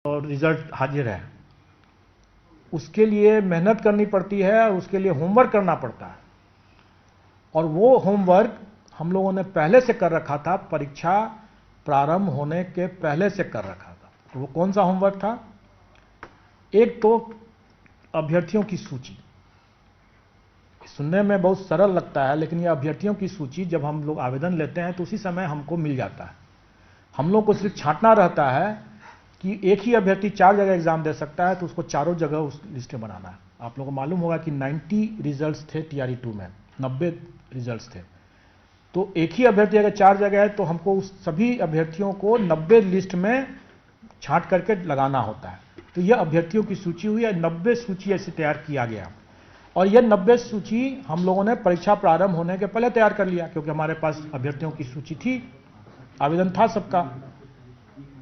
और रिजल्ट हाजिर है, उसके लिए मेहनत करनी पड़ती है और उसके लिए होमवर्क करना पड़ता है। और वो होमवर्क हम लोगों ने पहले से कर रखा था, परीक्षा प्रारंभ होने के पहले से कर रखा था। तो वो कौन सा होमवर्क था? एक तो अभ्यर्थियों की सूची। सुनने में बहुत सरल लगता है, लेकिन यह अभ्यर्थियों की सूची जब हम लोग आवेदन लेते हैं तो उसी समय हमको मिल जाता है। हम लोग को सिर्फ छांटना रहता है कि एक ही अभ्यर्थी 4 जगह एग्जाम दे सकता है, तो उसको चारों जगह उस लिस्ट में बनाना है। आप लोगों को मालूम होगा कि 90 रिजल्ट्स थे TRE 2 में, 90 रिजल्ट्स थे। तो एक ही अभ्यर्थी अगर 4 जगह है तो हमको उस सभी अभ्यर्थियों को 90 लिस्ट में छांट करके लगाना होता है। तो यह अभ्यर्थियों की सूची हुई है, 90 सूची ऐसे तैयार किया गया। और यह 90 सूची हम लोगों ने परीक्षा प्रारंभ होने के पहले तैयार कर लिया, क्योंकि हमारे पास अभ्यर्थियों की सूची थी, आवेदन था सबका।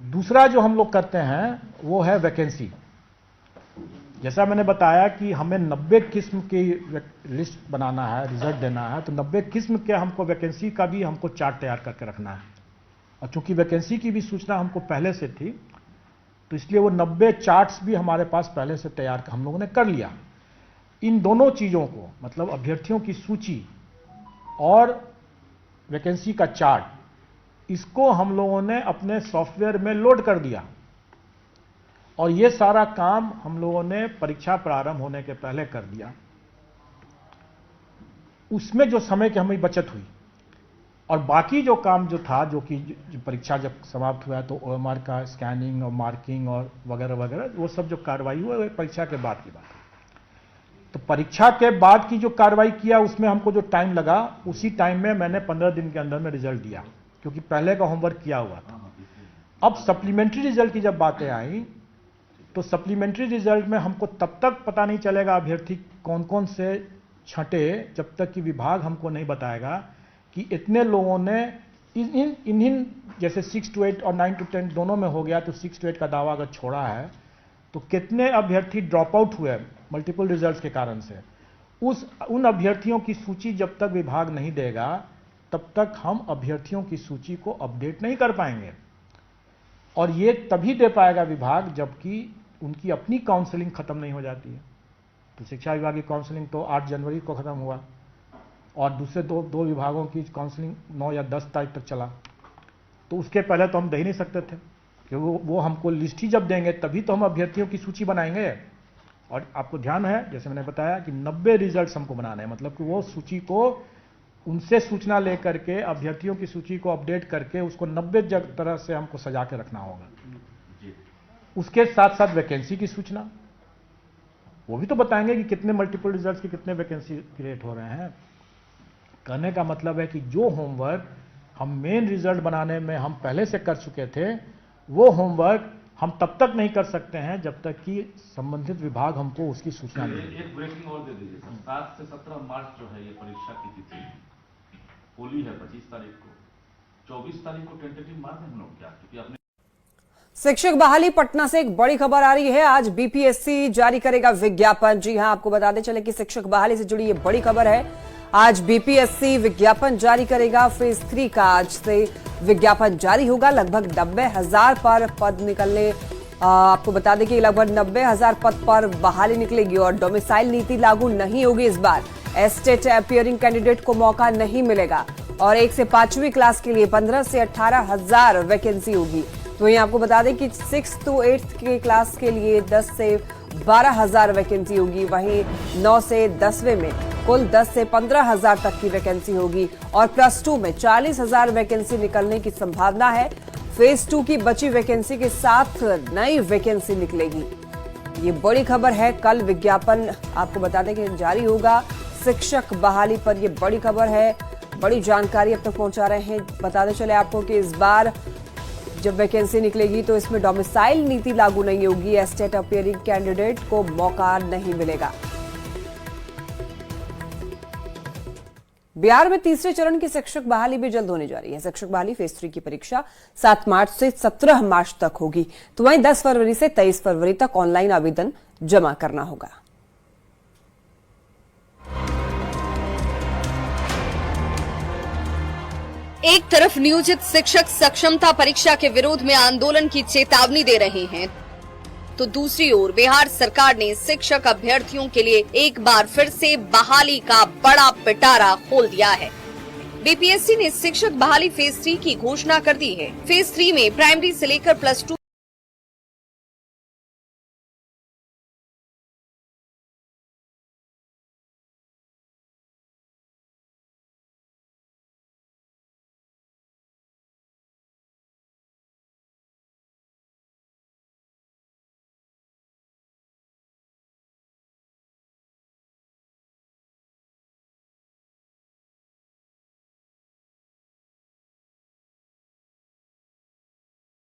दूसरा जो हम लोग करते हैं वो है वैकेंसी। जैसा मैंने बताया कि हमें 90 किस्म की लिस्ट बनाना है, रिजल्ट देना है, तो 90 किस्म के हमको वैकेंसी का भी हमको चार्ट तैयार करके रखना है। और चूंकि वैकेंसी की भी सूचना हमको पहले से थी, तो इसलिए वो 90 चार्ट्स भी हमारे पास पहले से तैयार हम लोगों ने कर लिया। इन दोनों चीज़ों को, मतलब अभ्यर्थियों की सूची और वैकेंसी का चार्ट, इसको हम लोगों ने अपने सॉफ्टवेयर में लोड कर दिया। और ये सारा काम हम लोगों ने परीक्षा प्रारंभ होने के पहले कर दिया। उसमें जो समय की हमें बचत हुई, और बाकी जो काम जो था, जो कि परीक्षा जब समाप्त हुआ तो OMR का स्कैनिंग और मार्किंग और वगैरह वगैरह, वो सब जो कार्रवाई हुआ वो परीक्षा के बाद की बात है। तो परीक्षा के बाद की जो कार्रवाई किया उसमें हमको जो टाइम लगा, उसी टाइम में मैंने 15 दिन के अंदर में रिजल्ट दिया, क्योंकि पहले का होमवर्क किया हुआ था। अब सप्लीमेंट्री रिजल्ट की जब बातें आई, तो सप्लीमेंट्री रिजल्ट में हमको तब तक पता नहीं चलेगा अभ्यर्थी कौन कौन से छंटे, जब तक कि विभाग हमको नहीं बताएगा कि इतने लोगों ने इन्हीं जैसे 6 to 8 और 9 to 10 दोनों में हो गया, तो 6 to 8 का दावा अगर छोड़ा है तो कितने अभ्यर्थी ड्रॉप आउट हुए मल्टीपल रिजल्ट्स के कारण से। उन अभ्यर्थियों की सूची जब तक विभाग नहीं देगा, तब तक हम अभ्यर्थियों की सूची को अपडेट नहीं कर पाएंगे। और ये तभी दे पाएगा विभाग जबकि उनकी अपनी काउंसलिंग खत्म नहीं हो जाती है। तो शिक्षा विभाग की काउंसलिंग तो 8 जनवरी को खत्म हुआ, और दूसरे दो विभागों की काउंसलिंग 9 या 10 तारीख तक चला। तो उसके पहले तो हम दे ही नहीं सकते थे, क्योंकि वो हमको लिस्ट ही जब देंगे तभी तो हम अभ्यर्थियों की सूची बनाएंगे। और आपको ध्यान है, जैसे मैंने बताया कि 90 रिजल्ट हमको बनाने हैं, मतलब कि वो सूची को उनसे सूचना लेकर के अभ्यर्थियों की सूची को अपडेट करके उसको 90 तरह से हमको सजा के रखना होगा। उसके साथ साथ वैकेंसी की सूचना, वो भी तो बताएंगे कि कितने मल्टीपल रिजल्ट्स की कितने वैकेंसी क्रिएट हो रहे हैं। कहने का मतलब है कि जो होमवर्क हम मेन रिजल्ट बनाने में हम पहले से कर चुके थे, वो होमवर्क हम तब तक नहीं कर सकते हैं जब तक कि संबंधित विभाग हमको उसकी सूचना नहीं दे। एक ब्रेकिंग और दे दीजिए सर। 7 से 17 मार्च जो है ये परीक्षा की तिथि, होली है 25 तारीख को, 24 तारीख को टेंटेटिव मार दें हम लोग क्या? क्योंकि आपने शिक्षक बहाली पटना से एक बड़ी खबर आ रही है। आज BPSC जारी करेगा विज्ञापन। जी हां, आपको बताते चले कि शिक्षक बहाली से जुड़ी ये बड़ी खबर है। आज BPSC विज्ञापन जारी करेगा। फेज 3 का आज से विज्ञापन जारी होगा। लगभग 90,000 पर पद निकलने, आपको बता दें कि लगभग 90,000 पद पर बहाली निकलेगी और डोमिसाइल नीति लागू नहीं होगी इस बार। एस्टेट अपीयरिंग कैंडिडेट को मौका नहीं मिलेगा और 1 से 5वीं क्लास के लिए 15 से 18,000 वैकेंसी होगी। तो वहीं आपको बता दें कि 6 to 8 के क्लास के लिए 10 से 12,000 वैकेंसी होगी। वहीं 9 से 10वें में कुल 10 से 15,000 तक की वैकेंसी होगी और +2 में 40,000 वैकेंसी निकलने की संभावना है। फेज 2 की बची वैकेंसी के साथ नई वैकेंसी निकलेगी। ये बड़ी खबर है। कल विज्ञापन आपको बता दें कि जारी होगा शिक्षक बहाली पर। ये बड़ी खबर है, बड़ी जानकारी अब तक पहुंचा रहे हैं। बताते चले आपको कि इस बार जब वैकेंसी निकलेगी तो इसमें डोमिसाइल नीति लागू नहीं होगी। एस्टेट अपीयरिंग कैंडिडेट को मौका नहीं मिलेगा। बिहार में तीसरे चरण की शिक्षक बहाली भी जल्द होने जा रही है। शिक्षक बहाली फेज 3 की परीक्षा 7 मार्च से 17 मार्च तक होगी। तो वहीं 10 फरवरी से 23 फरवरी तक ऑनलाइन आवेदन जमा करना होगा। एक तरफ नियोजित शिक्षक सक्षमता परीक्षा के विरोध में आंदोलन की चेतावनी दे रहे हैं, तो दूसरी ओर बिहार सरकार ने शिक्षक अभ्यर्थियों के लिए एक बार फिर से बहाली का बड़ा पिटारा खोल दिया है। बीपीएससी ने शिक्षक बहाली फेज 3 की घोषणा कर दी है। फेज 3 में प्राइमरी से लेकर +2